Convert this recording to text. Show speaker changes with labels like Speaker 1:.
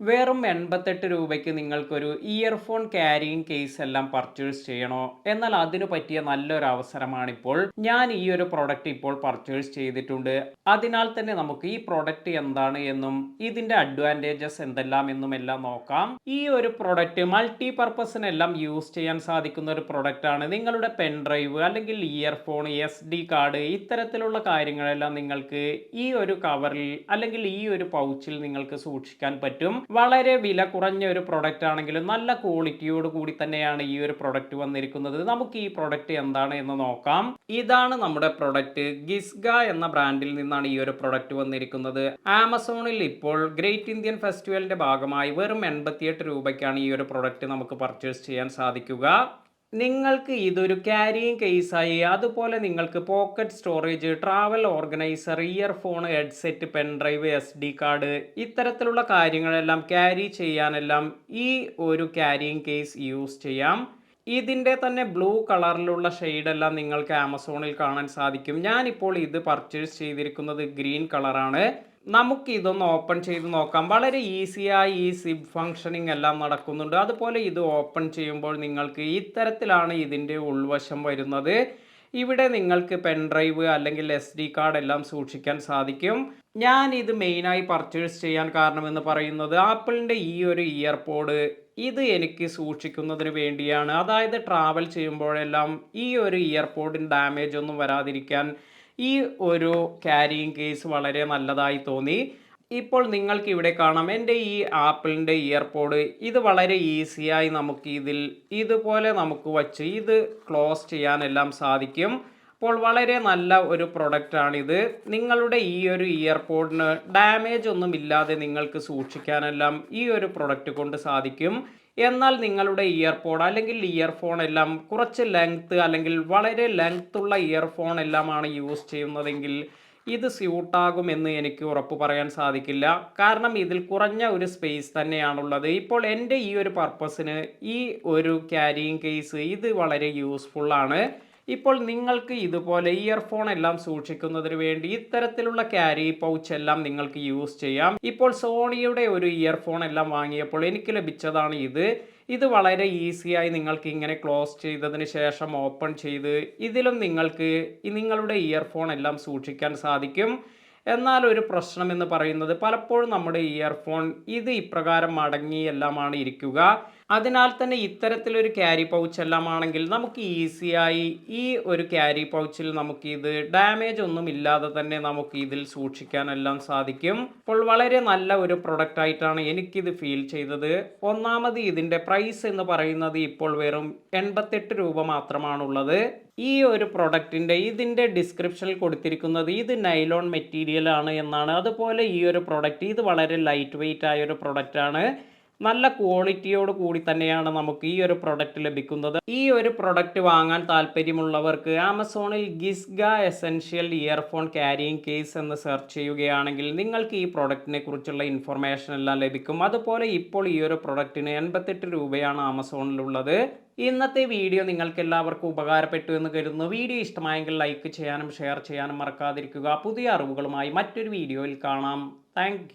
Speaker 1: വെറും 88 രൂപയ്ക്ക് നിങ്ങൾക്കൊരു ഇയർഫോൺ ക്യാരിയിങ് കേസ് എല്ലാം പർച്ചേസ് ചെയ്യണോ? എന്നാൽ അതിനു പറ്റിയ നല്ലൊരു അവസരമാണിപ്പോൾ. ഞാൻ ഈ ഒരു പ്രൊഡക്റ്റ് ഇപ്പോൾ പർച്ചേസ് ചെയ്തിട്ടുണ്ട്. അതിനാൽ തന്നെ നമുക്ക് ഈ പ്രൊഡക്റ്റ് എന്താണ് എന്നും ഇതിന്റെ അഡ്വാൻറ്റേജസ് എന്തെല്ലാം എന്നും എല്ലാം നോക്കാം. ഈ ഒരു പ്രൊഡക്റ്റ് മൾട്ടി പർപ്പസിനെല്ലാം യൂസ് ചെയ്യാൻ സാധിക്കുന്ന ഒരു പ്രൊഡക്റ്റ് ആണ്. നിങ്ങളുടെ പെൻ ഡ്രൈവ് അല്ലെങ്കിൽ ഇയർഫോൺ, SD കാർഡ് ഇത്തരത്തിലുള്ള കാര്യങ്ങളെല്ലാം നിങ്ങൾക്ക് ഈ ഒരു കവറിൽ അല്ലെങ്കിൽ ഈ ഒരു പൗച്ചിൽ നിങ്ങൾക്ക് സൂക്ഷിക്കാൻ പറ്റും. വളരെ വില കുറഞ്ഞ ഒരു പ്രൊഡക്റ്റ് ആണെങ്കിലും നല്ല ക്വാളിറ്റിയോട് കൂടി തന്നെയാണ് ഈ ഒരു പ്രൊഡക്റ്റ് വന്നിരിക്കുന്നത്. നമുക്ക് ഈ പ്രൊഡക്റ്റ് എന്താണ് എന്ന് നോക്കാം. ഇതാണ് നമ്മുടെ പ്രൊഡക്റ്റ്. ഗിസ്ഗ എന്ന ബ്രാൻഡിൽ നിന്നാണ് ഈ ഒരു പ്രൊഡക്റ്റ് വന്നിരിക്കുന്നത്. ആമസോണിൽ ഇപ്പോൾ ഗ്രേറ്റ് ഇന്ത്യൻ ഫെസ്റ്റിവലിന്റെ ഭാഗമായി വെറും 88 രൂപയ്ക്കാണ് ഈ ഒരു പ്രൊഡക്റ്റ് നമുക്ക് പർച്ചേസ് ചെയ്യാൻ സാധിക്കുക. നിങ്ങൾക്ക് ഇതൊരു ക്യാരിയിങ് കേസായി, അതുപോലെ നിങ്ങൾക്ക് pocket storage, travel organiser, earphone, headset, pen drive, SD card ഇത്തരത്തിലുള്ള കാര്യങ്ങളെല്ലാം ക്യാരി ചെയ്യാനെല്ലാം ഈ ഒരു ക്യാരിയിങ് കേസ് യൂസ് ചെയ്യാം. ഇതിൻ്റെ തന്നെ ബ്ലൂ കളറിലുള്ള ഷെയ്ഡെല്ലാം നിങ്ങൾക്ക് ആമസോണിൽ കാണാൻ സാധിക്കും. ഞാനിപ്പോൾ ഇത് പർച്ചേസ് ചെയ്തിരിക്കുന്നത് ഗ്രീൻ കളറാണ്. നമുക്ക് ഇതൊന്ന് ഓപ്പൺ ചെയ്ത് നോക്കാം. വളരെ ഈസിയായി ഈ സിബ് ഫങ്ഷനിങ് എല്ലാം നടക്കുന്നുണ്ട്. അതുപോലെ ഇത് ഓപ്പൺ ചെയ്യുമ്പോൾ നിങ്ങൾക്ക് ഇത്തരത്തിലാണ് ഇതിൻ്റെ ഉൾവശം വരുന്നത്. ഇവിടെ നിങ്ങൾക്ക് പെൻ ഡ്രൈവ് അല്ലെങ്കിൽ SD കാർഡ് എല്ലാം സൂക്ഷിക്കാൻ സാധിക്കും. ഞാൻ ഇത് മെയിനായി പർച്ചേസ് ചെയ്യാൻ കാരണമെന്ന് പറയുന്നത് ആപ്പിളിൻ്റെ ഈ ഒരു ഇയർപോഡ് ഇത് എനിക്ക് സൂക്ഷിക്കുന്നതിന് വേണ്ടിയാണ്. അതായത് ട്രാവൽ ചെയ്യുമ്പോഴെല്ലാം ഈ ഒരു ഇയർപോഡിന് ഡാമേജ് ഒന്നും വരാതിരിക്കാൻ ഈ ഒരു ക്യാരിയിങ് കേസ് വളരെ നല്ലതായി തോന്നി. ഇപ്പോൾ നിങ്ങൾക്ക് ഇവിടെ കാണാം എൻ്റെ ഈ ആപ്പിളിൻ്റെ ഇയർപോഡ്. ഇത് വളരെ ഈസിയായി നമുക്ക് ഇതുപോലെ നമുക്ക് വച്ച് ഇത് ക്ലോസ് ചെയ്യാനെല്ലാം സാധിക്കും. അപ്പോൾ വളരെ നല്ല ഒരു പ്രൊഡക്റ്റാണിത്. നിങ്ങളുടെ ഈ ഒരു ഇയർപോഡിന് ഡാമേജ് ഒന്നും ഇല്ലാതെ നിങ്ങൾക്ക് സൂക്ഷിക്കാനെല്ലാം ഈ ഒരു പ്രൊഡക്റ്റ് കൊണ്ട് സാധിക്കും. എന്നാൽ നിങ്ങളുടെ ഇയർപോഡ് അല്ലെങ്കിൽ ഇയർഫോൺ എല്ലാം കുറച്ച് ലെങ്ത്ത് അല്ലെങ്കിൽ വളരെ ലെങ്ത്തുള്ള ഇയർഫോൺ എല്ലാമാണ് യൂസ് ചെയ്യുന്നതെങ്കിൽ ഇത് സ്യൂട്ടാകുമെന്ന് എനിക്ക് ഉറപ്പ് പറയാൻ സാധിക്കില്ല. കാരണം ഇതിൽ കുറഞ്ഞ ഒരു സ്പേസ് തന്നെയാണുള്ളത്. ഇപ്പോൾ എൻ്റെ ഈ ഒരു പർപ്പസിന് ഈ ഒരു ക്യാരിയിങ് കേസ് ഇത് വളരെ യൂസ്ഫുള്ളാണ്. ഇപ്പോൾ നിങ്ങൾക്ക് ഇതുപോലെ ഇയർഫോൺ എല്ലാം സൂക്ഷിക്കുന്നതിന് വേണ്ടി ഇത്തരത്തിലുള്ള ക്യാരി പൗച്ച് എല്ലാം നിങ്ങൾക്ക് യൂസ് ചെയ്യാം. ഇപ്പോൾ സോണിയുടെ ഒരു ഇയർഫോൺ എല്ലാം വാങ്ങിയപ്പോൾ എനിക്ക് ലഭിച്ചതാണ് ഇത്. ഇത് വളരെ ഈസിയായി നിങ്ങൾക്ക് ഇങ്ങനെ ക്ലോസ് ചെയ്തതിന് ശേഷം ഓപ്പൺ ചെയ്ത് ഇതിലും നിങ്ങൾക്ക് നിങ്ങളുടെ ഇയർഫോൺ എല്ലാം സൂക്ഷിക്കാൻ സാധിക്കും. എന്നാൽ ഒരു പ്രശ്നം എന്ന് പറയുന്നത് പലപ്പോഴും നമ്മുടെ ഇയർഫോൺ ഇത് ഇപ്രകാരം മടങ്ങി എല്ലാമാണ് ഇരിക്കുക. അതിനാൽ തന്നെ ഇത്തരത്തിലൊരു ക്യാരി പൗച്ച് എല്ലാം ആണെങ്കിൽ നമുക്ക് ഈസിയായി ഈ ഒരു ക്യാരി പൗച്ചിൽ നമുക്ക് ഇത് ഡാമേജ് ഒന്നും ഇല്ലാതെ തന്നെ നമുക്ക് ഇതിൽ സൂക്ഷിക്കാനെല്ലാം സാധിക്കും. അപ്പോൾ വളരെ നല്ല ഒരു പ്രൊഡക്റ്റ് ആയിട്ടാണ് എനിക്കിത് ഫീൽ ചെയ്തത്. ഒന്നാമത് ഇതിൻ്റെ പ്രൈസ് എന്ന് പറയുന്നത് ഇപ്പോൾ വെറും 88 രൂപ മാത്രമാണുള്ളത്. ഈ ഒരു പ്രൊഡക്റ്റിൻ്റെ ഇതിൻ്റെ ഡിസ്ക്രിപ്ഷനിൽ കൊടുത്തിരിക്കുന്നത് ഇത് നൈലോൺ മെറ്റീരിയൽ ആണ് എന്നാണ്. അതുപോലെ ഈ ഒരു പ്രൊഡക്റ്റ് ഇത് വളരെ ലൈറ്റ് വെയിറ്റ് ആയ ഒരു പ്രൊഡക്റ്റ് ആണ്. നല്ല ക്വാളിറ്റിയോട് കൂടി തന്നെയാണ് നമുക്ക് ഈ ഒരു പ്രൊഡക്റ്റ് ലഭിക്കുന്നത്. ഈ ഒരു പ്രൊഡക്റ്റ് വാങ്ങാൻ താല്പര്യമുള്ളവർക്ക് ആമസോണിൽ ഗിസ്ഗ എസെൻഷ്യൽ ഇയർഫോൺ ക്യാരിയിങ് കേസ് എന്ന് സെർച്ച് ചെയ്യുകയാണെങ്കിൽ നിങ്ങൾക്ക് ഈ പ്രൊഡക്റ്റിനെ കുറിച്ചുള്ള ഇൻഫർമേഷൻ എല്ലാം ലഭിക്കും. അതുപോലെ ഇപ്പോൾ ഈ ഒരു പ്രൊഡക്റ്റിന് 88 രൂപയാണ് ആമസോണിലുള്ളത്. ഇന്നത്തെ വീഡിയോ നിങ്ങൾക്ക് എല്ലാവർക്കും ഉപകാരപ്പെട്ടു എന്ന് കരുതുന്നു. വീഡിയോ ഇഷ്ടമായെങ്കിൽ ലൈക്ക് ചെയ്യാനും ഷെയർ ചെയ്യാനും മറക്കാതിരിക്കുക. പുതിയ അറിവുകളുമായി മറ്റൊരു വീഡിയോയിൽ കാണാം. താങ്ക്